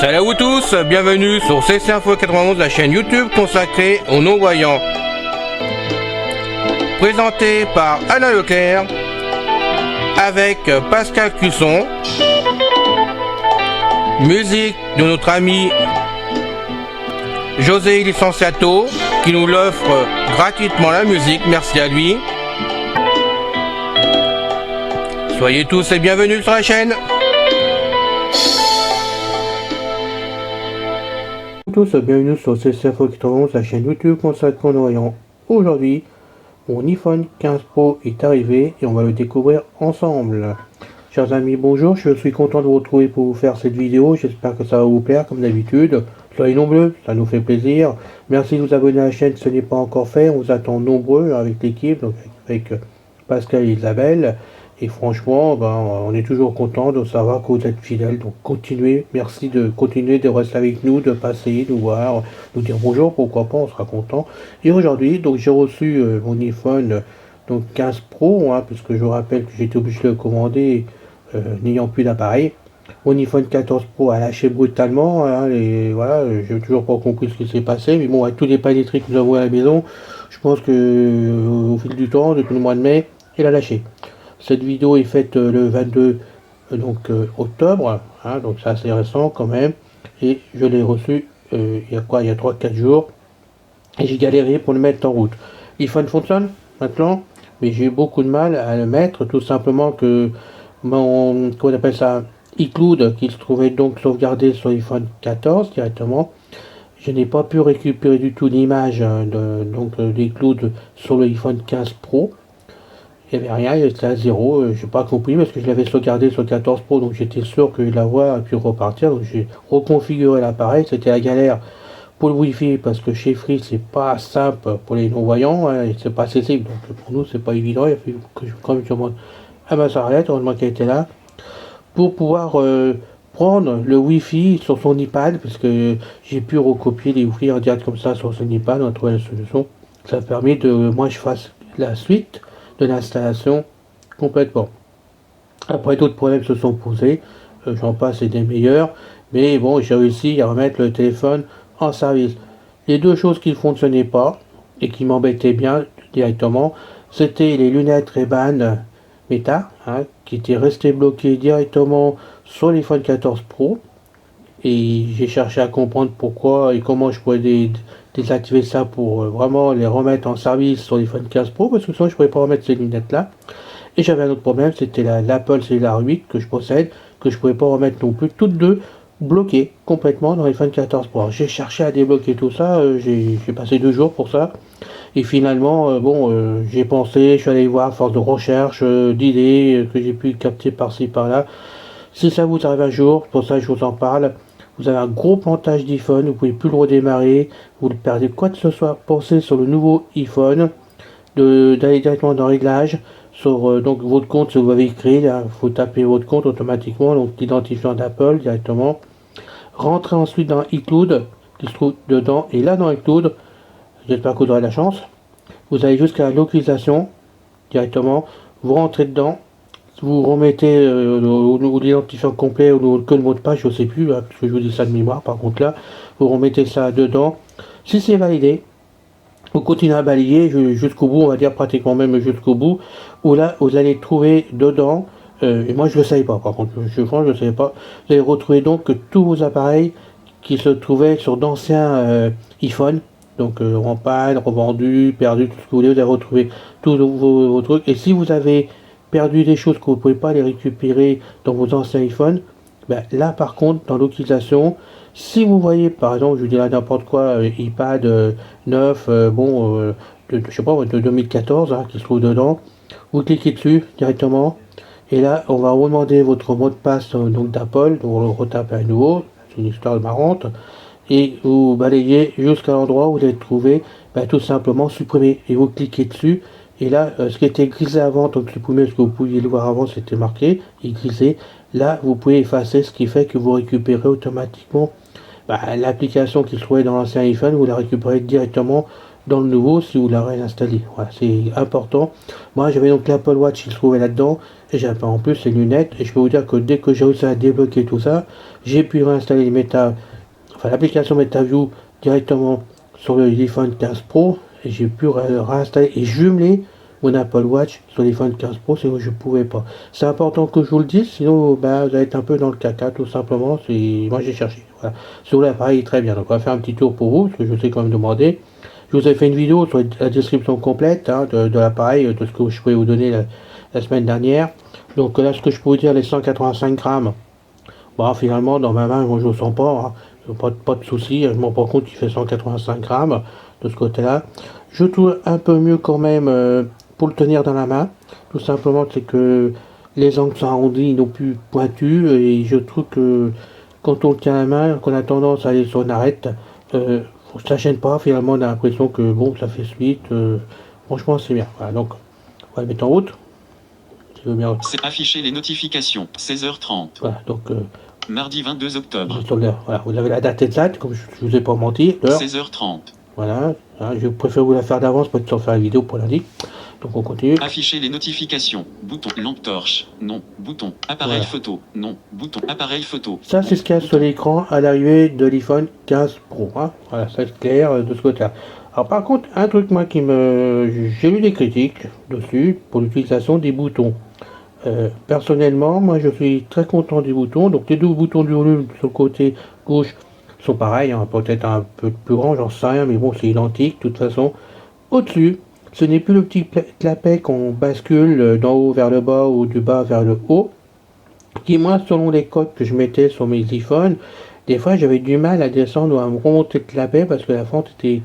Salut à vous tous, bienvenue sur CC Info 91, la chaîne YouTube consacrée aux non-voyants. Présenté par Alain Leclerc, avec Pascal Cusson. Musique de notre ami José Licenciato, qui nous l'offre gratuitement la musique, merci à lui. Soyez tous et bienvenus sur la chaîne. Tous, bienvenue sur CC Info 91, la chaîne YouTube consacrée aux non-voyants. Aujourd'hui, mon iPhone 15 Pro est arrivé et on va le découvrir ensemble. Chers amis, bonjour, je suis content de vous retrouver pour vous faire cette vidéo. J'espère que ça va vous plaire comme d'habitude. Soyez nombreux, ça nous fait plaisir. Merci de vous abonner à la chaîne si ce n'est pas encore fait. On vous attend nombreux avec l'équipe, donc avec Pascal et Isabelle. Et franchement, on est toujours content de savoir que vous êtes fidèles. Donc continuez, merci de continuer de rester avec nous, de passer, nous voir, nous dire bonjour, pourquoi pas, on sera content. Et aujourd'hui, donc j'ai reçu mon iPhone donc 15 Pro, puisque je vous rappelle que j'étais obligé de le commander n'ayant plus d'appareil. Mon iPhone 14 Pro a lâché brutalement, et voilà, j'ai toujours pas compris ce qui s'est passé, mais bon, avec tous les pannes électriques que nous avons à la maison, je pense que au fil du temps, depuis le mois de mai, il a lâché. Cette vidéo est faite le 22 octobre, donc c'est assez récent quand même, et je l'ai reçu il y a 3-4 jours, et j'ai galéré pour le mettre en route. L'iPhone fonctionne maintenant, mais j'ai eu beaucoup de mal à le mettre, tout simplement que mon, comment on appelle ça, iCloud, qui se trouvait donc sauvegardé sur l'iPhone 14 directement, je n'ai pas pu récupérer du tout l'image d'iCloud sur le iPhone 15 Pro. Il n'y avait rien, il était à 0, je n'ai pas compris parce que je l'avais sauvegardé sur le 14 Pro, donc j'étais sûr que la voix a pu repartir, donc j'ai reconfiguré l'appareil, c'était la galère pour le Wi-Fi parce que chez Free c'est pas simple pour les non-voyants, c'est pas accessible, donc pour nous c'est pas évident, il a fallu que je demande à ma sarriette, heureusement qu'elle était là, pour pouvoir prendre le Wi-Fi sur son iPad, parce que j'ai pu recopier les Wi-Fi en direct comme ça sur son iPad, on a trouvé la solution, ça permet de, moi je fasse la suite de l'installation complètement. Après d'autres problèmes se sont posés, j'en passe et des meilleurs, mais bon, j'ai réussi à remettre le téléphone en service. Les deux choses qui ne fonctionnaient pas et qui m'embêtaient bien directement, c'était les lunettes Ray-Ban Meta, qui étaient restées bloquées directement sur l'iPhone 14 Pro, et j'ai cherché à comprendre pourquoi et comment je pouvais désactiver ça pour vraiment les remettre en service sur l'iPhone 15 Pro, parce que sinon je ne pouvais pas remettre ces lunettes là. Et j'avais un autre problème, c'était l'Apple Cellular 8 que je possède, que je ne pouvais pas remettre non plus, toutes deux bloquées complètement dans l'iPhone 14 Pro. J'ai cherché à débloquer tout ça, j'ai passé 2 jours pour ça, et finalement j'ai pensé, je suis allé voir à force de recherche, d'idées que j'ai pu capter par-ci par-là. Si ça vous arrive un jour, pour ça je vous en parle, vous avez un gros plantage d'iPhone, vous pouvez plus le redémarrer, vous le perdez quoi que ce soit, pensez sur le nouveau iPhone, d'aller directement dans Réglages, sur donc votre compte, si vous avez créé, il faut taper votre compte automatiquement, donc l'identifiant d'Apple directement, rentrez ensuite dans iCloud, qui se trouve dedans, et là dans iCloud, j'espère que vous aurez la chance, vous allez jusqu'à la localisation, directement, vous rentrez dedans, vous remettez l'identifiant complet ou que le mot de passe, je ne sais plus, parce que je vous dis ça de mémoire, par contre là, vous remettez ça dedans. Si c'est validé, vous continuez à balayer jusqu'au bout, on va dire pratiquement même jusqu'au bout, où là, vous allez trouver dedans, et moi je ne le savais pas, par contre, je ne savais pas, vous allez retrouver donc tous vos appareils qui se trouvaient sur d'anciens iPhone, donc en panne, revendus, perdus, tout ce que vous voulez, vous allez retrouver tous vos trucs, et si vous avez perdu des choses que vous ne pouvez pas les récupérer dans vos anciens iPhones, là par contre dans l'utilisation, si vous voyez par exemple, je vous dirais n'importe quoi, iPad 9, je sais pas, de 2014 qui se trouve dedans, vous cliquez dessus directement, et là on va vous demander votre mot de passe donc d'Apple, donc on le retape à nouveau, c'est une histoire marrante, et vous balayez jusqu'à l'endroit où vous allez trouver tout simplement supprimer, et vous cliquez dessus. Et là, ce qui était grisé avant, donc supprimer, ce que vous pouviez le voir avant, c'était marqué, et grisé. Là, vous pouvez effacer, ce qui fait que vous récupérez automatiquement l'application qui se trouvait dans l'ancien iPhone, vous la récupérez directement dans le nouveau si vous la réinstallez. Voilà, c'est important. Moi, j'avais donc l'Apple Watch qui se trouvait là-dedans, et j'avais en plus les lunettes, et je peux vous dire que dès que j'ai réussi à débloquer tout ça, j'ai pu réinstaller l'application MetaView directement sur le iPhone 15 Pro, et j'ai pu réinstaller et jumeler mon Apple Watch sur l'iPhone 15 Pro, sinon je pouvais pas. C'est important que je vous le dise, sinon vous allez être un peu dans le caca tout simplement. Moi j'ai cherché. Voilà. Sur l'appareil très bien. Donc on va faire un petit tour pour vous, parce que je sais quand même demander. Je vous ai fait une vidéo sur la description complète de l'appareil, de ce que je pouvais vous donner la semaine dernière. Donc là, ce que je peux vous dire, les 185 grammes, bon, finalement, dans ma main, moi, je ne le sens pas. Pas de souci. Je m'en rends compte qu'il fait 185 grammes de ce côté-là. Je trouve un peu mieux quand même pour le tenir dans la main. Tout simplement, c'est que les angles sont arrondis, non plus pointus. Et je trouve que quand on le tient à la main, qu'on a tendance à aller sur une arête, ça gêne pas. Finalement, on a l'impression que bon, ça fait suite. Franchement, c'est bien. Voilà, donc, on va le mettre en route. C'est afficher les notifications, 16h30. Voilà, donc mardi 22 octobre. Voilà, vous avez la date exacte, comme je ne vous ai pas menti. 16h30. Voilà, je préfère vous la faire d'avance pour être faire la vidéo pour lundi. Donc on continue. Afficher les notifications. Bouton lampe torche. Non. Bouton appareil photo. Non. Bouton appareil photo. Ça c'est ce qu'il y a sur l'écran à l'arrivée de l'iPhone 15 Pro. Hein. Voilà, ça c'est clair de ce côté-là. Alors par contre, un truc moi j'ai lu des critiques dessus pour l'utilisation des boutons. Personnellement, moi je suis très content des boutons. Donc les deux boutons du volume sur le côté gauche sont pareils, hein, peut-être un peu plus grand, j'en sais rien, mais bon c'est identique de toute façon. Au-dessus, ce n'est plus le petit clapet qu'on bascule d'en haut vers le bas ou du bas vers le haut, qui moi selon les codes que je mettais sur mes iPhones, des fois j'avais du mal à descendre ou à me remonter le clapet parce que la fente était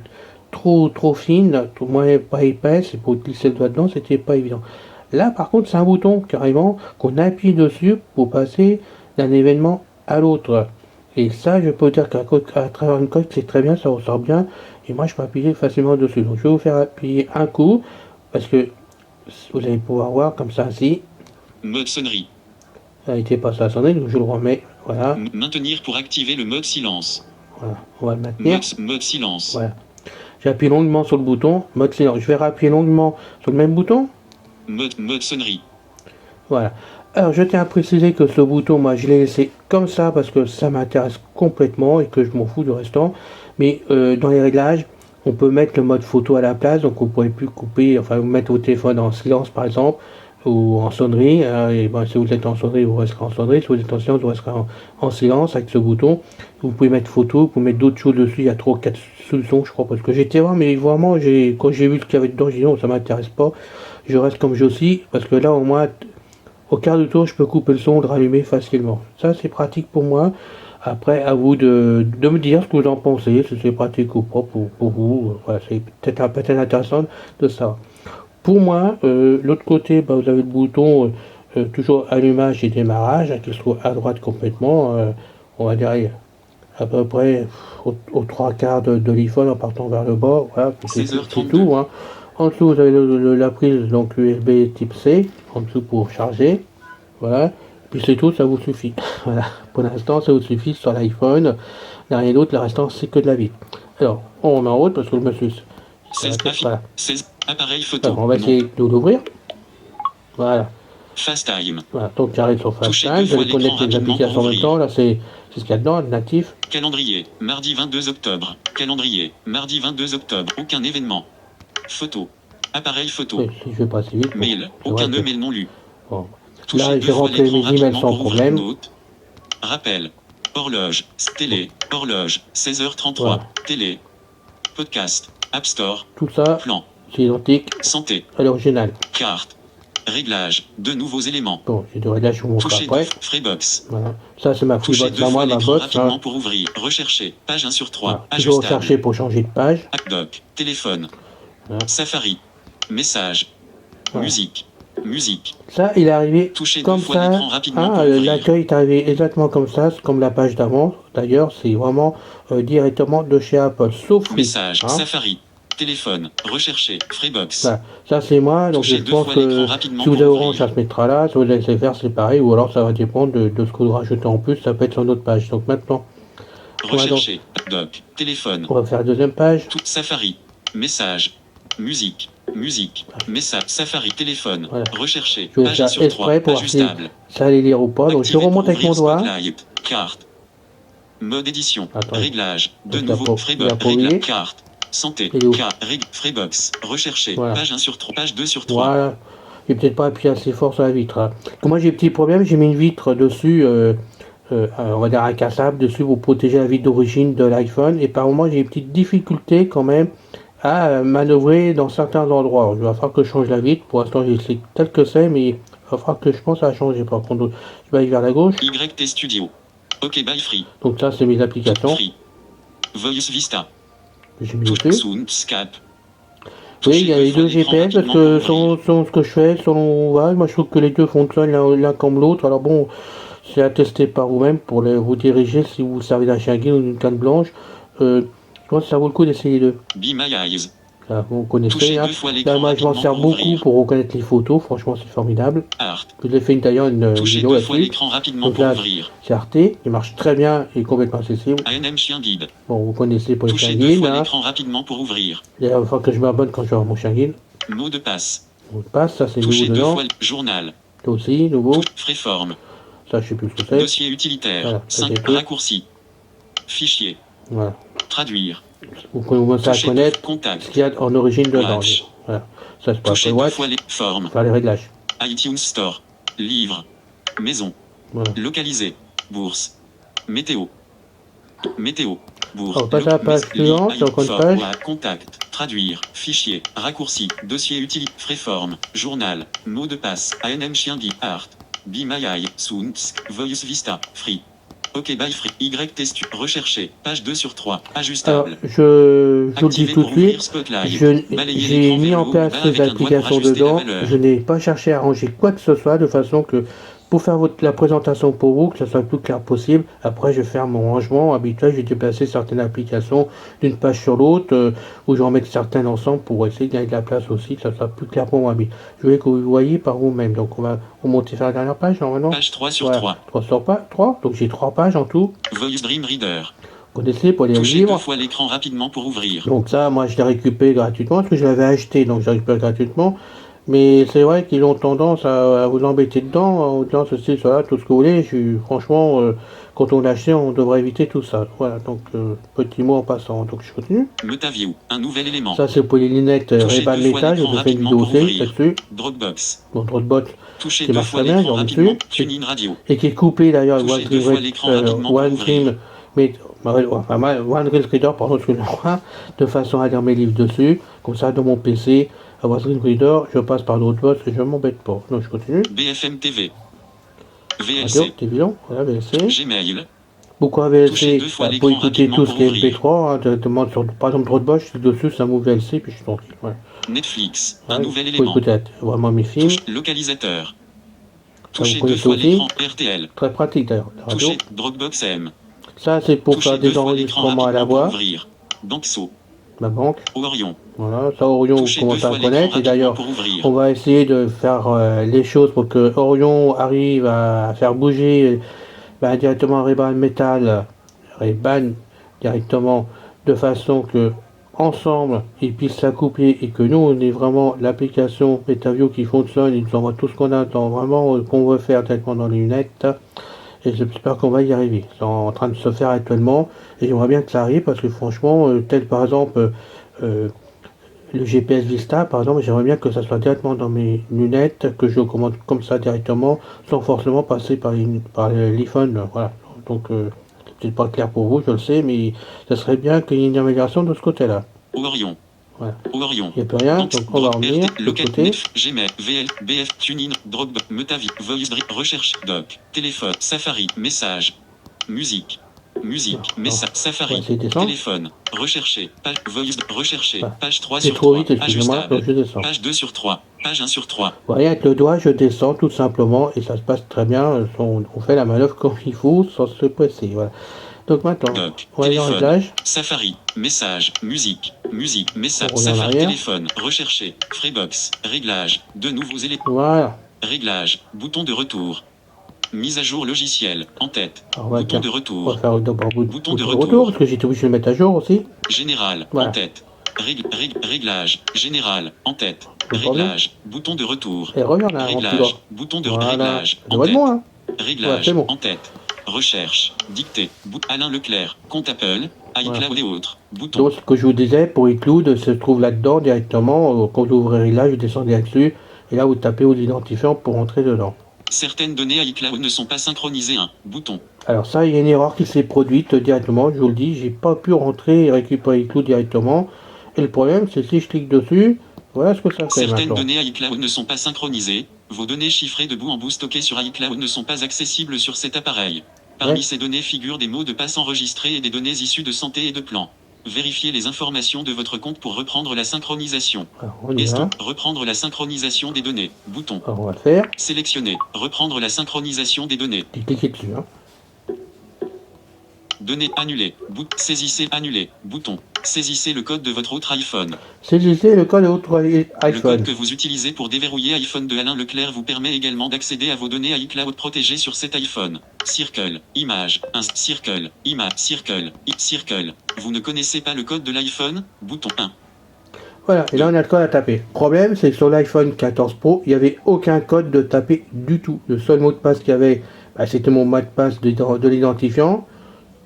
trop fine, pas épaisse, et pour glisser le doigt dedans c'était pas évident. Là, par contre, c'est un bouton, carrément, qu'on appuie dessus pour passer d'un événement à l'autre. Et ça, je peux dire qu'à travers une coque, c'est très bien, ça ressort bien. Et moi, je peux appuyer facilement dessus. Donc, je vais vous faire appuyer un coup, parce que vous allez pouvoir voir comme ça, ainsi. Mode sonnerie. Ça n'était pas ça, sonnerie, donc je le remets. Voilà. Maintenir pour activer le mode silence. Voilà, on va le maintenir. Mode silence. Voilà. J'appuie longuement sur le bouton, mode silence. Je vais rappuyer longuement sur le même bouton. Mode sonnerie. Voilà. Alors je tiens à préciser que ce bouton, moi je l'ai laissé comme ça parce que ça m'intéresse complètement et que je m'en fous du restant. Mais dans les réglages, on peut mettre le mode photo à la place, donc vous ne pourrez plus couper, enfin vous mettre votre téléphone en silence par exemple, ou en sonnerie. Et ben, si vous êtes en sonnerie, vous resterez en sonnerie. Si vous êtes en silence, vous resterez en silence avec ce bouton. Vous pouvez mettre photo, vous pouvez mettre d'autres choses dessus. Il y a 3 ou 4 solutions, je crois, parce que j'étais voir, mais vraiment, quand j'ai vu ce qu'il y avait dedans, j'ai dit non, ça m'intéresse pas. Je reste comme je suis, parce que là, au moins, au quart de tour, je peux couper le son, le rallumer facilement. Ça, c'est pratique pour moi. Après, à vous de me dire ce que vous en pensez, si c'est pratique ou pas pour vous. Voilà, c'est peut-être intéressant de ça. Pour moi, l'autre côté, bah, vous avez le bouton toujours allumage et démarrage, qui se trouve à droite complètement. On va dire à peu près aux 3/4 de l'iPhone en partant vers le bas. Voilà, c'est tout. Hein. En dessous, vous avez la prise donc USB type C, en dessous pour charger. Voilà. Puis c'est tout, ça vous suffit. Voilà. Pour l'instant, ça vous suffit sur l'iPhone. Rien d'autre, le restant, c'est que de la vie. Alors, on met en route parce que je me suis. 16 appareil photo. Alors, on va essayer de l'ouvrir. Voilà. FaceTime. Voilà, donc j'arrive sur FaceTime, je vais connecter les applications en même temps. Là, c'est ce qu'il y a dedans, natif. Calendrier, mardi 22 octobre. Calendrier, mardi 22 octobre. Aucun événement. Photo. Appareil photo. Oui, si je vais passer vite. Mail. Aucun mail non lu. Bon. Là, j'ai rentré mes emails sans problème. Rappel. Horloge. Télé. Horloge. 16h33. Voilà. Télé. Podcast. App Store. Tout ça, Plan. c'est identique Santé. à l'original. Carte. Réglage. De nouveaux éléments. Bon, j'ai de réglages, je vous montre après. Freebox. Voilà. Ça, c'est ma Freebox à moi, ma box. Rapidement pour ouvrir. Rechercher. Page 1 sur 3. Voilà. Toujours rechercher pour changer de page. AppDoc. Téléphone. Voilà. Safari. Message. Voilà. Musique. Ça, il est arrivé Touchez comme ça. L'accueil est arrivé exactement comme ça, c'est comme la page d'avant. D'ailleurs, c'est vraiment directement de chez Apple, sauf message, Safari, téléphone, rechercher, Freebox. Voilà. Ça, c'est moi, donc je pense que si vous avez Orange, ça se mettra là. Si vous allez faire, c'est pareil, ou alors ça va dépendre de ce que vous rajoutez en plus. Ça peut être sur notre page. Donc maintenant, rechercher, doc, téléphone. On va faire la deuxième page. Safari. Message. Musique. Musique. Message. Safari. Téléphone. Voilà. Rechercher. Je vais Page faire 1 sur 3. exprès pour voir si Ajustable. ça allait lire ou pas. Donc je Activer remonte pour avec mon ouvrir doigt. Spotlight. Carte. Mode édition. Attends. Réglage. De Donc, il a nouveau. pas- il a Freebox. pas oublié. Réglage. Carte. Santé. Il est où? Carte. Freebox. Rechercher. Voilà. Page 1 sur 3. Page 2 sur 3. Voilà. J'ai peut-être pas appuyé assez fort sur la vitre. Hein. Moi j'ai un petit problème, j'ai mis une vitre dessus, on va dire incassable dessus pour protéger la vitre d'origine de l'iPhone. Et par moment j'ai une petite difficulté quand même à manœuvrer dans certains endroits. Alors, il va falloir que je change la vitre. Pour l'instant j'ai laissé tel que c'est, mais il va falloir que je pense à changer. Par contre, je vais aller vers la gauche. YT Studio. OK by Free. Donc ça c'est mes applications. Free. Voice Vista. J'ai mis dessus. Soundscape. Oui, il y a les deux GPS parce que selon ce que je fais, selon ouais, moi je trouve que les deux fonctionnent l'un comme l'autre. Alors bon, c'est à tester par vous-même pour vous diriger si vous servez d'un chien guide ou d'une canne blanche. Je pense que ça vaut le coup d'essayer les deux. Be My Eyes. Là, vous connaissez, Touchez hein. deux fois Là, l'écran moi je m'en rapidement sers pour beaucoup ouvrir. pour reconnaître les photos, franchement c'est formidable. Art. Je vous ai fait d'ailleurs une Touchez vidéo deux fois là-dessus. l'écran rapidement Donc pour là, ouvrir. c'est Arte, il marche très bien et complètement accessible. ANM Chien Guide. Bon, vous connaissez pour les chiens Touchez deux guides, fois hein. l'écran rapidement pour ouvrir. Il va falloir que je m'abonne quand je vais avoir mon chien guide. Mot de passe. Mot de passe, ça c'est nouveau Touchez deux dedans. fois journal. Ça aussi, nouveau. Freeform. Ça je sais plus ce que c'est. Dossier utilitaire. Voilà, ça, 5 c'est tout. raccourcis. Fichier. Voilà. Traduire. Vous pouvez commencer à Touchez connaître contact. ce qu'il y a en origine dedans. Watch. Voilà. Ça c'est pas Touchez Apple deux Watch. fois les formes. Faire les réglages. iTunes Store. Livre. Maison. Voilà. Localiser. Bourse. Météo. Météo. Bourse. On passe à la page suivante, c'est encore une page. Contact. Traduire. Fichier. Raccourci. Dossier utile. Freeform. Journal. Mot de passe. ANM Chien Guide. Art. Be My Eye. Sounds. Voice Vista. Free. OK by Free. YT Rechercher. Page 2 sur 3. Alors, Ajustable. je vous le dis Activer tout de pour ouvrir suite, Spotlight. Balayer j'ai l'écran mis vers en le haut place ou bas ces avec un doigt pour applications ajuster la dedans. valeur. Je n'ai pas cherché à ranger quoi que ce soit de façon que pour faire la présentation pour vous, que ce soit le plus clair possible. Après, je vais faire mon rangement habituel. J'ai déplacé certaines applications d'une page sur l'autre où je vais en mettre certaines ensemble pour essayer de gagner de la place aussi, que ça soit plus clair pour moi. Mais je voulais que vous voyez par vous-même. Donc, on va remonter sur la dernière page normalement. Page 3 sur Voilà. 3. 3 sur 3. Donc, j'ai 3 pages en tout. Voice Dream Reader. Vous connaissez pour les Touchez livres. deux fois l'écran rapidement pour ouvrir. Donc ça, moi, je l'ai récupéré gratuitement parce que je l'avais acheté, donc je l'ai récupéré gratuitement. Mais c'est vrai qu'ils ont tendance à vous embêter dedans, en disant ceci, cela, tout ce que vous voulez. Franchement, quand on l'achète, on devrait éviter tout ça. Voilà, donc petit mot en passant. Donc je continue. MetaView. Un nouvel élément. Ça, c'est pour les lunettes Touchez Ray-Ban deux fois métal. Je l'écran vous fais une rapidement vidéo pour aussi ouvrir. là-dessus. Dropbox. Mon Dropbox Touchez qui deux marche fois très bien, l'écran j'en ai rapidement. dessus. TuneIn Radio. Et qui est couplé d'ailleurs avec Touchez deux fois l'écran rapidement pour One ouvrir. Dream, mais One Reader, pardon, excusez-moi, de façon à lire mes livres dessus. Comme ça, dans mon PC, à One Reader, je passe par d'autres bots et je m'embête pas. Donc je continue. BFM TV. Radio, VLC. télévision, voilà, VLC. Gmail. Beaucoup à Touchez VLC, deux fois pour l'écran écouter tout ce qui est rapidement MP3, hein, directement sur, par exemple, Dropbox, je clique dessus, ça m'ouvre VLC, puis je suis tranquille. Voilà. Netflix. Un Ouais, nouvel pour élément. écouter vraiment mes films. Touche localisateur. Touchez vous deux connaissez fois aussi. l'écran RTL. Très pratique d'ailleurs, la radio. Touchez Dropbox M. Ça, c'est pour Touchez faire deux des fois l'écran enregistrements à la rapidement pour voix, ouvrir. Banxo. ma banque. Orion. Voilà, ça Orion, vous Touchez deux commencez fois à l'écran connaître. Et rapidement d'ailleurs, pour ouvrir. on va essayer de faire les choses pour que Orion arrive à faire bouger directement Ray-Ban Metal, Ray-Ban directement, de façon que ensemble ils puissent s'accoupler et que nous on ait vraiment l'application MetaView qui fonctionne, ils nous envoient tout ce qu'on attend vraiment, qu'on veut faire directement dans les lunettes. Et j'espère qu'on va y arriver. C'est en train de se faire actuellement et j'aimerais bien que ça arrive parce que franchement, tel par exemple le GPS Vista, par exemple, j'aimerais bien que ça soit directement dans mes lunettes, que je commande comme ça directement, sans forcément passer par l'iPhone. Voilà. Donc, c'est pas clair pour vous, je le sais, mais ça serait bien qu'il y ait une amélioration de ce côté-là. Orion. Voilà. Orion. Il n'y a plus rien, donc on va revenir de l'autre côté. Gmail, VL, BF, TuneIn, Dropbox, Metavi, Voice, Recherche, Doc, Téléphone, Safari, Message, Musique. Musique, message, Safari, téléphone, rechercher, page, voice, rechercher, page 3 sur 3, ajustable, page 2 sur 3, page 1 sur 3. Vous voyez, avec le doigt, je descends tout simplement et ça se passe très bien. On fait la manœuvre comme il faut sans se presser. Voilà. Donc maintenant, on va aller en réglage. Safari, message, musique, message, Safari, téléphone, rechercher, Freebox, réglage, de nouveaux éléments. Voilà. Réglage, bouton de retour. Mise à jour logiciel, en tête. Alors, bouton faire, de retour. On va faire d'abord bouton de retour, parce que j'étais obligé de le mettre à jour aussi. Général, voilà. en tête. Réglage. Général. En tête. Le problème. Réglage. Bouton de retour. Et regarde là, Réglage. Bouton de voilà. réglage. En tête. Moi, hein. Réglage. Ouais, bon. En tête. Recherche. Dictée. Alain Leclerc. Compte Apple. iCloud et autres. Bouton. Donc, ce que je vous disais, pour iCloud, se trouve là-dedans régulièrement. Quand vous ouvrez là, je descendez là-dessus. Et là, vous tapez vos identifiants pour entrer dedans. Certaines données iCloud ne sont pas synchronisées. Un bouton. Alors ça, il y a une erreur qui s'est produite directement. Je vous le dis, j'ai pas pu rentrer et récupérer iCloud directement. Et le problème, c'est si je clique dessus, voilà ce que ça fait Certaines maintenant. données iCloud ne sont pas synchronisées. Vos données chiffrées de bout en bout stockées sur iCloud ne sont pas accessibles sur cet appareil. Parmi ces données figurent des mots de passe enregistrés et des données issues de santé et de plan. Vérifiez les informations de votre compte pour reprendre la synchronisation. Alors, on y va. Reprendre la synchronisation des données. Bouton. Alors, on va le faire. Sélectionner. Reprendre la synchronisation des données. Cliquez dessus. Hein. Données annulées. Saisissez annuler. Bouton. Saisissez le code de votre autre iPhone. Saisissez le code de votre iPhone. Le code que vous utilisez pour déverrouiller iPhone de Alain Leclerc vous permet également d'accéder à vos données iCloud protégées sur cet iPhone. Circle, image, circle, image, circle. Vous ne connaissez pas le code de l'iPhone? Bouton 1. Voilà, et là on a le code à taper. Le problème, c'est que sur l'iPhone 14 Pro, il n'y avait aucun code de taper du tout. Le seul mot de passe qu'il y avait, c'était mon mot de passe de l'identifiant.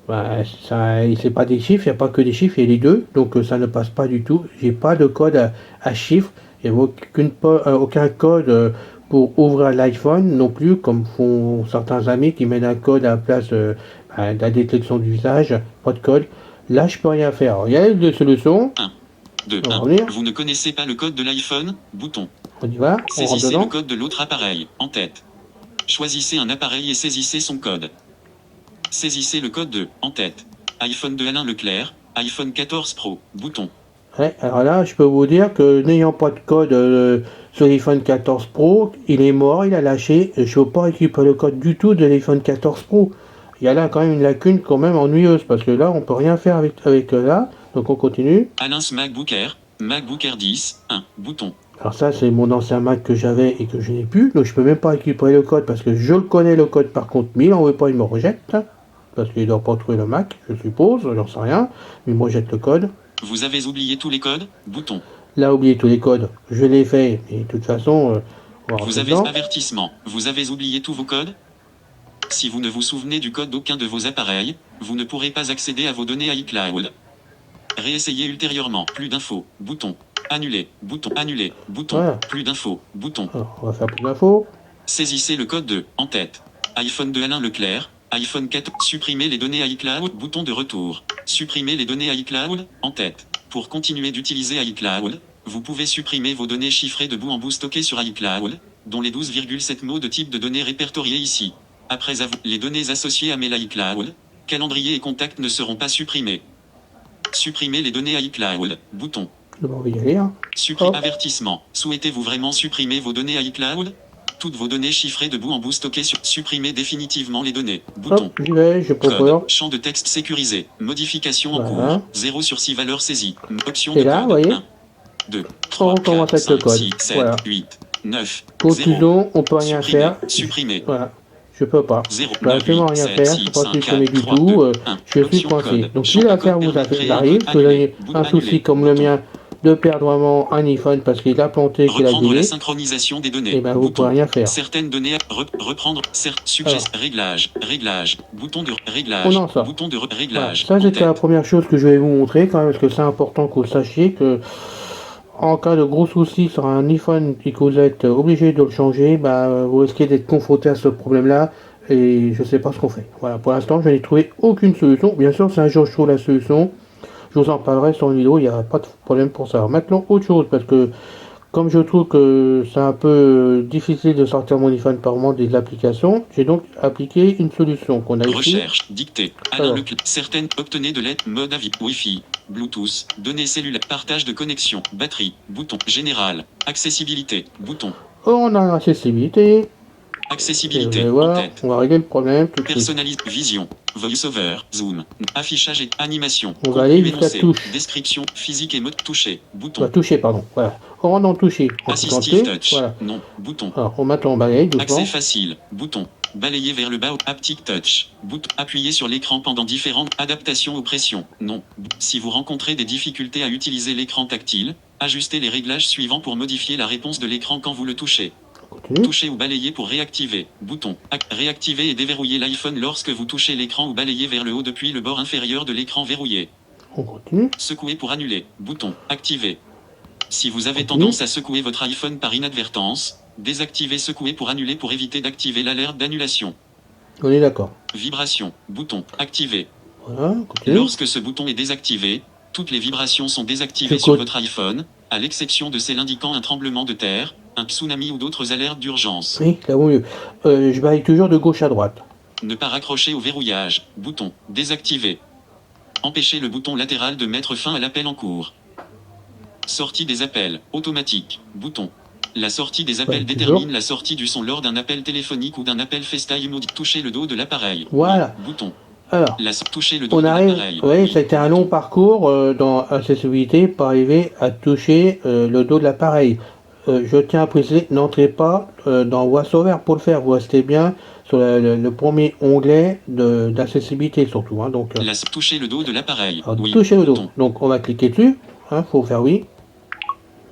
C'est pas des chiffres, il n'y a pas que des chiffres, il y a les deux, donc ça ne passe pas du tout. J'ai pas de code à chiffres, il n'y a aucun code pour ouvrir l'iPhone non plus, comme font certains amis qui mettent un code à la place de la détection du visage, pas de code. Là, je peux rien faire. Alors, il y a deux solutions. 1, 2, On va 1. revenir. Vous ne connaissez pas le code de l'iPhone? Bouton. On y va, on rentre Saisissez dedans. le code de l'autre appareil, en tête. Choisissez un appareil et saisissez son code. Saisissez le code de en tête. iPhone de Alain Leclerc, iPhone 14 Pro, bouton. Ouais, alors là, je peux vous dire que n'ayant pas de code sur l'iPhone 14 Pro, il est mort, il a lâché. Je ne peux pas récupérer le code du tout de l'iPhone 14 Pro. Il y a là quand même une lacune quand même ennuyeuse, parce que là, on peut rien faire avec là. Donc on continue. Alain's MacBook Air 10, 1, bouton. Alors ça, c'est mon ancien Mac que j'avais et que je n'ai plus. Donc je peux même pas récupérer le code, parce que je le connais le code par contre, mais il n'en veut pas, il me rejette. Parce qu'il ne doit pas trouver le Mac, je suppose, j'en sais rien. Mais moi, jette le code. Vous avez oublié tous les codes? Bouton. Là, oubliez tous les codes. Je l'ai fait, mais de toute façon, on va Vous avez dedans. avertissement. Vous avez oublié tous vos codes? Si vous ne vous souvenez du code d'aucun de vos appareils, vous ne pourrez pas accéder à vos données iCloud. Réessayez ultérieurement. Plus d'infos. Bouton. Annuler. Bouton. Annuler. Bouton. Voilà. Plus d'infos. Bouton. Alors, on va faire plus d'infos. Saisissez le code de en tête. iPhone de Alain Leclerc. iPhone 4. Supprimer les données iCloud. Bouton de retour. Supprimer les données iCloud. En tête. Pour continuer d'utiliser iCloud, vous pouvez supprimer vos données chiffrées de bout en bout stockées sur iCloud, dont les 12,7 mots de type de données répertoriés ici. Après avoir les données associées à Mail iCloud, calendrier et contact ne seront pas supprimés. Supprimer les données iCloud. Bouton. Je vais y aller. Hein. Hop. Avertissement. Souhaitez-vous vraiment supprimer vos données iCloud? Toutes vos données chiffrées de bout en bout stockées sur supprimer définitivement les données. Bouton. Hop, j'y vais, je propose. Code. Champ de texte sécurisé. Modification en Voilà. cours. 0 sur 6 valeurs saisies. Option Et de là, code. vous voyez 1, 2, 3, On recommence 4, avec le 5, code. 6, 7, Voilà. 8, 9, Conclusion, on peut rien supprimer, faire. supprimer. Voilà. Je peux pas. 0, Je peux 9, absolument 8, rien 7, faire, 6, je peux pas 5, supprimer 4, du 3, tout, 2, 1. je suis Option coincé. code. Donc si Champ de l'affaire code vous permet arrive, que vous avez un annuler. souci comme le mien de perdre vraiment un iPhone parce qu'il a planté, qu'il a Reprendre grillé, la synchronisation des données. et ben vous Bouton. pouvez rien faire. Certaines données reprendre réglage bouton de réglage Oh non, ça. bouton de Voilà. réglage. Ça en c'était la tête. première chose que je vais vous montrer quand même, parce que c'est important que vous sachiez que en cas de gros soucis sur un iPhone et que vous êtes obligé de le changer, vous risquez d'être confronté à ce problème-là et je sais pas ce qu'on fait. Voilà, pour l'instant je n'ai trouvé aucune solution. Bien sûr, si un jour je trouve la solution, je vous en parlerai sur une vidéo, il n'y a pas de problème pour ça. Maintenant, autre chose, parce que comme je trouve que c'est un peu difficile de sortir mon iPhone par moment de l'application, j'ai donc appliqué une solution qu'on a ici. Recherche, dictée, Alain Alors. Leclerc, certaines, obtenez de l'aide, mode avis, Wi-Fi, Bluetooth, données cellulaires, partage de connexion, batterie, bouton, général, accessibilité, bouton, On a l'accessibilité. Et vous Accessibilité. allez En voir, tête. on va régler le problème tout de suite. Personnalise. Vision. VoiceOver. Zoom. Affichage et animation. On va aller Contenu jusqu'à énoncé. touche. Description. Physique et mode toucher. On Bouton. va toucher, pardon. Voilà. On rentre dans le toucher. On clique en Assistive dessus. touch. Voilà. Non. Bouton. Alors, on maintenant on balaye doucement. Accès facile. Bouton. Balayer vers le bas. Haptic touch. Bouton. Appuyer sur l'écran pendant différentes adaptations aux pressions. Non. Si vous rencontrez des difficultés à utiliser l'écran tactile, ajustez les réglages suivants pour modifier la réponse de l'écran quand vous le touchez. On continue. Toucher ou balayer pour réactiver. Bouton. Réactiver et déverrouiller l'iPhone lorsque vous touchez l'écran ou balayez vers le haut depuis le bord inférieur de l'écran verrouillé. On continue. Secouer pour annuler. Bouton. Activer. Si vous avez Continue. tendance à secouer votre iPhone par inadvertance, désactivez secouer pour annuler pour éviter d'activer l'alerte d'annulation. On est d'accord. Vibration. Bouton. Activer. Voilà, on continue. Lorsque ce bouton est désactivé, toutes les vibrations sont désactivées Je sur cote. votre iPhone, à l'exception de celles indiquant un tremblement de terre, un tsunami ou d'autres alertes d'urgence. Oui, ça vaut mieux. Je balaye toujours de gauche à droite. Ne pas raccrocher au verrouillage. Bouton. Désactiver. Empêcher le bouton latéral de mettre fin à l'appel en cours. Sortie des appels. Automatique. Bouton. La sortie des appels Ouais, détermine toujours. la sortie du son lors d'un appel téléphonique ou d'un appel FaceTime ou toucher le dos de l'appareil. Voilà. Bouton. Alors, Toucher le dos on de arrive. l'appareil. Oui, ça a été un long parcours dans accessibilité pour arriver à toucher le dos de l'appareil. Je tiens à préciser, n'entrez pas dans VoiceOver pour le faire. Vous restez bien sur le premier onglet d'accessibilité surtout. Hein, donc, Toucher le dos de l'appareil. alors, Oui. toucher le dos. Bouton. Donc, on va cliquer dessus. Faut faire oui.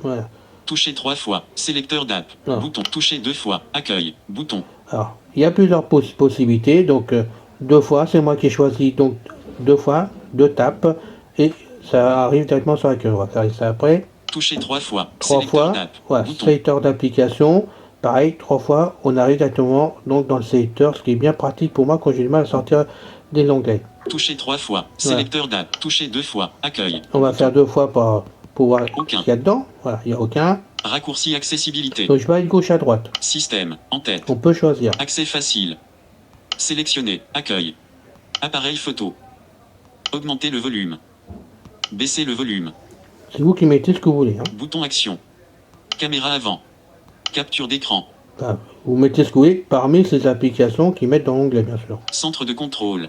Voilà. Toucher 3 fois. Sélecteur d'app. Ah. Bouton. Toucher 2 fois. Accueil. Bouton. Alors, il y a plusieurs possibilités. Donc, 2 fois, c'est moi qui ai choisi. Donc, 2 fois, 2 tapes. Et ça arrive directement sur l'accueil. On va faire ça après. Toucher 3 fois. 3 Sélecteur fois. d'app. Voilà, Bouton. sélecteur d'application. Pareil, 3 fois, on arrive directement donc, dans le sélecteur, ce qui est bien pratique pour moi quand j'ai du mal à sortir des onglets. Toucher 3 fois. Sélecteur d'app. Toucher 2 fois. Accueil. On va faire 2 fois pour voir Aucun. ce qu'il y a dedans. Voilà, il n'y a aucun. Raccourci accessibilité. Donc, je vais de gauche à droite. Système. En tête. On peut choisir. Accès facile. Sélectionner. Accueil. Appareil photo. Augmenter le volume. Baisser le volume. C'est vous qui mettez ce que vous voulez. Hein. Bouton action. Caméra avant. Capture d'écran. Enfin, vous mettez ce que vous voulez parmi ces applications qui mettent dans l'onglet, bien sûr. Centre de contrôle.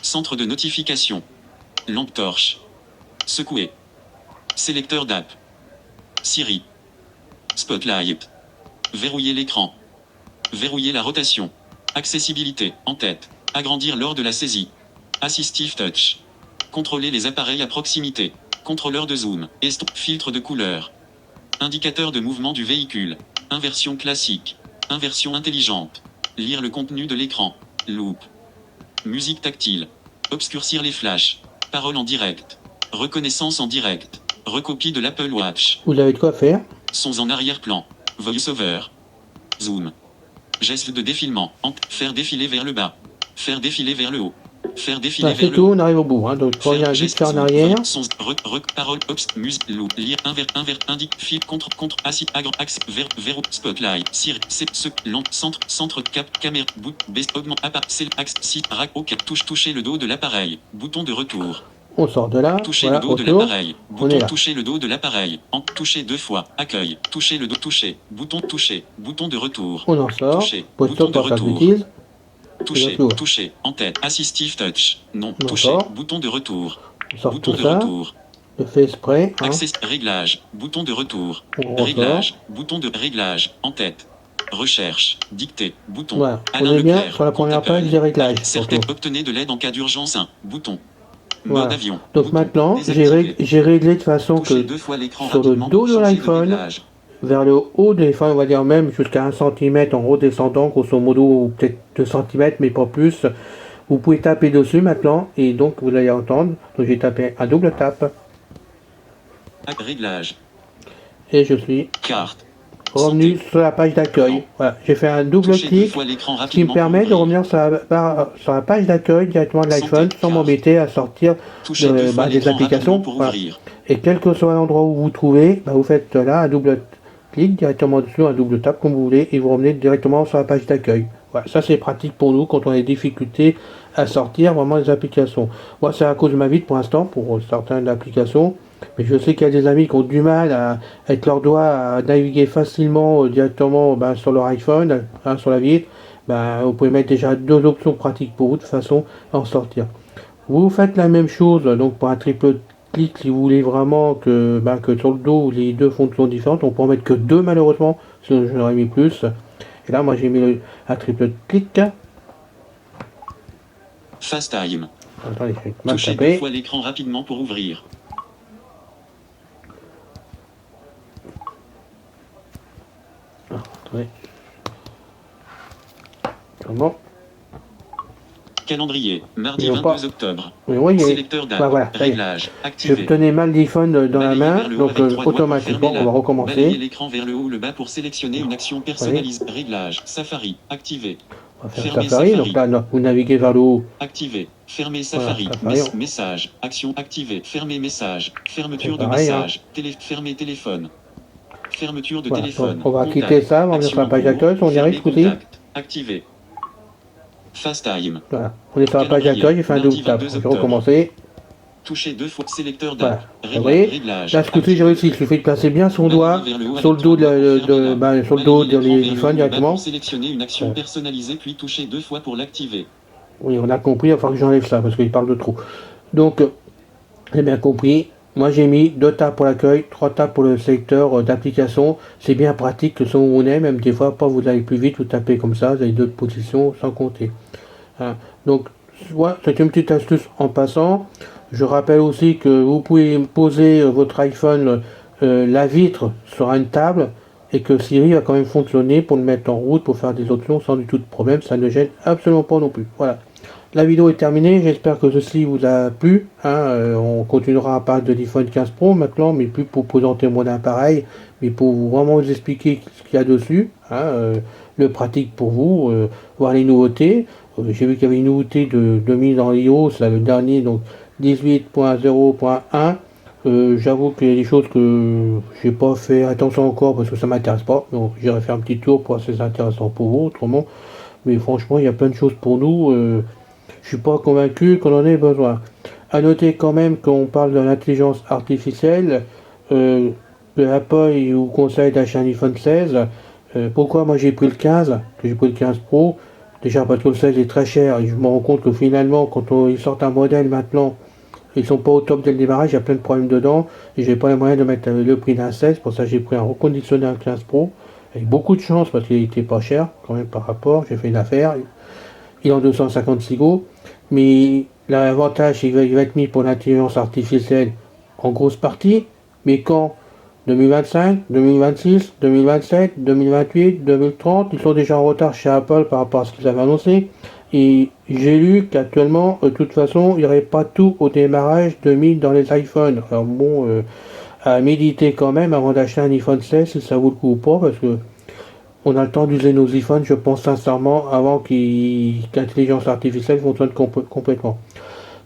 Centre de notification. Lampe torche. Secouer. Sélecteur d'app. Siri. Spotlight. Verrouiller l'écran. Verrouiller la rotation. Accessibilité. En tête. Agrandir lors de la saisie. Assistive touch. Contrôler les appareils à proximité. Contrôleur de zoom. Filtre de couleur. Indicateur de mouvement du véhicule. Inversion classique. Inversion intelligente. Lire le contenu de l'écran. Loop. Musique tactile. Obscurcir les flashs. Parole en direct. Reconnaissance en direct. Recopie de l'Apple Watch. Vous avez de quoi faire. Sons en arrière-plan. VoiceOver. Zoom. Geste de défilement. Faire défiler vers le bas. Faire défiler vers le haut. Faire défiler Voilà, vers c'est le tout, haut. on arrive au bout. Hein. Donc, je reviens juste Geste, faire en zoom, arrière. Sons, parole, musique, loop, lire, indique, fil, contre, acide, axe, verrou, spotlight, Siri, lampe, centre, cap, caméra, bout, baisse, augment, appart, axe, site, rack, ok, toucher le dos de l'appareil, bouton de retour. On sort de là. Toucher Voilà, le dos de retour. l'appareil. On est Bouton là. toucher le dos de l'appareil. Toucher 2 fois. Accueil. Toucher le dos. Toucher. Bouton toucher. Bouton de retour. On en sort. Toucher. Pour Bouton stop, de on va faire de retour. bêtises. Toucher. retour. Toucher. En tête. Assistive touch. Non. On Toucher. sort. Bouton de retour. On sort Bouton tout de ça. retour. Je fais exprès. Hein. Access. Réglage. Bouton de retour. On ressort. Réglage. Bouton de réglage. En tête. Recherche. Dictée. Bouton. Voilà. Alain On est bien Leclerc. sur la première Compte Apple. page des réglages. Certaines surtout. obtenez de l'aide en cas d'urgence 1. Bouton. Voilà. Mode avion. Donc Bouton. maintenant, Désactiver. j'ai réglé de façon Toucher que 2 fois l'écran sur le rapidement dos pour de changer l'iPhone, réglage. vers le haut de l'iPhone, on va dire même jusqu'à 1 cm en redescendant, grosso modo, ou peut-être 2 cm, mais pas plus. Vous pouvez taper dessus maintenant, et donc vous allez entendre. Donc j'ai tapé un double tape, Réglage. et je suis Carte. revenu sur la page d'accueil. Voilà, j'ai fait un double Toucher 2 clic fois l'écran qui me rapidement permet pour de ouvrir. revenir sur la page d'accueil directement de l'iPhone Santé, sans carte. m'embêter à sortir Toucher 2 fois des l'écran applications. rapidement pour Voilà. ouvrir. Et quel que soit l'endroit où vous vous trouvez, vous faites là un double clic directement dessus, un double tap comme vous voulez, et vous revenez directement sur la page d'accueil. Voilà, ça c'est pratique pour nous quand on a des difficultés à sortir vraiment des applications. Moi c'est à cause de ma vie pour l'instant, pour certaines applications. Mais je sais qu'il y a des amis qui ont du mal avec leurs doigts à naviguer facilement directement sur leur iPhone, sur la vitre. Vous pouvez mettre déjà deux options pratiques pour vous de façon à en sortir. Vous faites la même chose donc pour un triple clic si vous voulez vraiment que sur le dos les deux fonctions différentes. On peut en mettre que deux malheureusement, sinon j'en aurais mis plus. Et là moi j'ai mis un triple clic. Fast time. Attendez, je vais mal Touchez taper. deux fois l'écran rapidement pour ouvrir. Attendez. Comment? Calendrier, mardi Ils ont pas- 22 octobre. Mais oui, Sélecteur date, voilà, ça y est. réglage, Je activé. tenais mal l'iPhone dans la Balayer main, vers le haut donc avec 3 doigts pour automatiquement fermer on va Balayer recommencer. l'écran vers le haut ou le bas pour sélectionner une action personnalisée. Réglage, Safari, activé. On va faire Fermez Safari, Safari. donc là non, vous naviguez vers le haut. Activé. Fermez Voilà, Safari. Safari. Message. Action activée. Fermez message. Fermeture C'est de pareil, message. Fermez téléphone. Fermeture de Voilà, téléphone. on va Contact. quitter ça, on va venir Action sur la page en cours. d'accueil, on y arrive Fermez aussi. contact. Activé. Fast time. Voilà, on est sur la page d'accueil, j'ai fait un Mardi double tap. 22 Je vais octobre. recommencer. Touchez deux fois. Sélecteur Voilà. date. Vous voyez, Réglage. là ce coup-ci j'ai réussi, il suffit de placer bien son doigt sur le dos sur le dos de l'iPhone directement. Pour sélectionner une action personnalisée puis toucher deux fois pour l'activer. Oui, on a compris, il va falloir que j'enlève ça parce qu'il parle de trop. Donc, j'ai bien compris. Moi, j'ai mis 2 tapes pour l'accueil, 3 tapes pour le sélecteur d'application. C'est bien pratique que selon où on est, même des fois, pas vous allez plus vite, vous tapez comme ça, vous avez d'autres positions sans compter. Hein. Donc, c'est une petite astuce en passant. Je rappelle aussi que vous pouvez poser votre iPhone, la vitre sur une table et que Siri va quand même fonctionner pour le mettre en route, pour faire des options sans du tout de problème. Ça ne gêne absolument pas non plus. Voilà. La vidéo est terminée, j'espère que ceci vous a plu. On continuera à parler de l'iPhone 15 Pro maintenant, mais plus pour présenter mon appareil, mais pour vraiment vous expliquer ce qu'il y a dessus, le pratique pour vous, voir les nouveautés. J'ai vu qu'il y avait une nouveauté de mise dans l'iOS, le dernier, donc 18.0.1. J'avoue qu'il y a des choses que j'ai pas fait attention encore parce que ça m'intéresse pas. Donc j'irai faire un petit tour pour voir si c'est intéressant pour vous autrement. Mais franchement, il y a plein de choses pour nous. Je suis pas convaincu qu'on en ait besoin. À noter quand même qu'on parle de l'intelligence artificielle, que Apple vous conseille d'acheter un iPhone 16. Pourquoi moi j'ai pris le 15, que j'ai pris le 15 Pro? Déjà parce que le 16 est très cher et je me rends compte que finalement quand ils sortent un modèle maintenant, ils sont pas au top dès le démarrage, il y a plein de problèmes dedans et j'ai pas les moyens de mettre le prix d'un 16, pour ça j'ai pris un reconditionné un 15 Pro avec beaucoup de chance parce qu'il était pas cher quand même par rapport, j'ai fait une affaire. Il est en 256 Go, mais l'avantage il va être mis pour l'intelligence artificielle en grosse partie, mais quand 2025, 2026, 2027, 2028, 2030, ils sont déjà en retard chez Apple par rapport à ce qu'ils avaient annoncé. Et j'ai lu qu'actuellement, de toute façon, il n'y aurait pas tout au démarrage de mis dans les iPhones. Alors bon, à méditer quand même avant d'acheter un iPhone 16 si ça vaut le coup ou pas, parce que on a le temps d'user nos iPhones, je pense sincèrement, avant qu'intelligence artificielle fonctionne complètement.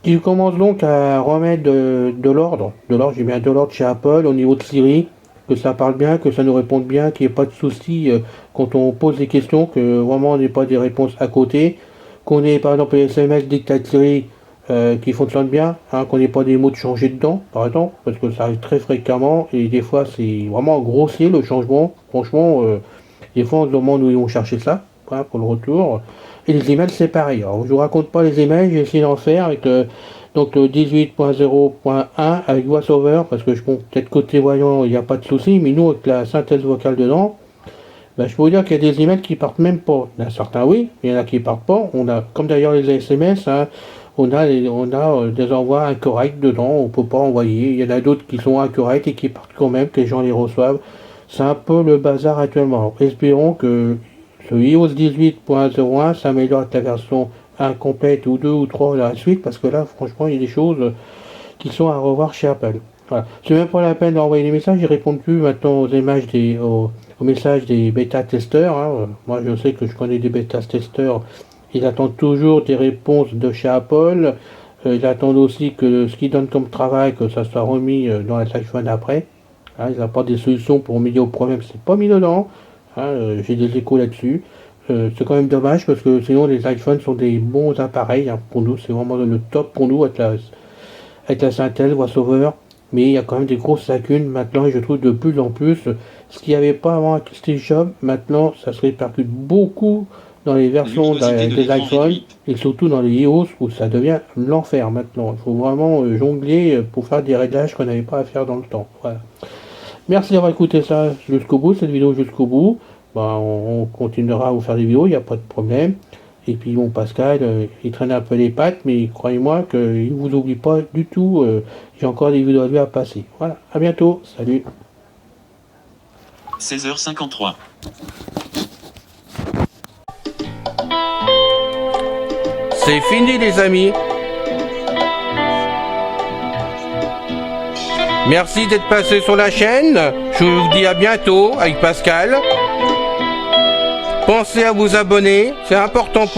Je commence donc à remettre de l'ordre. J'ai bien de l'ordre chez Apple au niveau de Siri, que ça parle bien, que ça nous réponde bien, qu'il n'y ait pas de soucis quand on pose des questions, que vraiment on n'ait pas des réponses à côté, qu'on ait par exemple les SMS dictat Siri qui fonctionnent bien, qu'on n'ait pas des mots de changer dedans, par exemple, parce que ça arrive très fréquemment et des fois c'est vraiment grossier le changement. Franchement, des fois on se demande où ils vont chercher ça, pour le retour. Et les emails c'est pareil. Alors je vous raconte pas les emails, j'ai essayé d'en faire avec donc le 18.0.1 avec VoiceOver, parce que je pense peut-être côté voyant il n'y a pas de souci, mais nous avec la synthèse vocale dedans, je peux vous dire qu'il y a des emails qui partent même pas. Il y en a certains oui, mais il y en a qui partent pas. On a, comme d'ailleurs les SMS, on a des envois incorrects dedans, on peut pas envoyer. Il y en a d'autres qui sont incorrects et qui partent quand même, que les gens les reçoivent. C'est un peu le bazar actuellement. Alors, espérons que ce iOS 18.01 s'améliore avec la version 1 complète ou 2 ou 3 à la suite, parce que là, franchement, il y a des choses qui sont à revoir chez Apple. Voilà. C'est même pas la peine d'envoyer des messages, ils répondent plus maintenant aux messages des bêta-testeurs. Moi, je sais que je connais des bêta-testeurs, ils attendent toujours des réponses de chez Apple. Ils attendent aussi que ce qu'ils donnent comme travail, que ça soit remis dans l'iPhone après. Ils apportent des solutions pour remédier au problème, c'est pas mis dedans. J'ai des échos là-dessus. C'est quand même dommage parce que sinon les iPhones sont des bons appareils pour nous. C'est vraiment le top pour nous avec la synthèse, VoiceOver. mais il y a quand même des grosses lacunes maintenant, et je trouve de plus en plus, ce qu'il n'y avait pas avant avec Steve Jobs, maintenant ça se répercute beaucoup dans les versions des iPhones, et surtout dans les iOS, où ça devient l'enfer maintenant. Il faut vraiment jongler pour faire des réglages qu'on n'avait pas à faire dans le temps. Voilà. Merci d'avoir écouté ça jusqu'au bout, cette vidéo jusqu'au bout. On continuera à vous faire des vidéos, il n'y a pas de problème. Et puis bon, Pascal, il traîne un peu les pattes, mais croyez-moi qu'il ne vous oublie pas du tout. J'ai encore des vidéos à lui à passer. Voilà, à bientôt, salut. 16h53. C'est fini les amis. Merci d'être passé sur la chaîne. Je vous dis à bientôt avec Pascal. Pensez à vous abonner, c'est important pour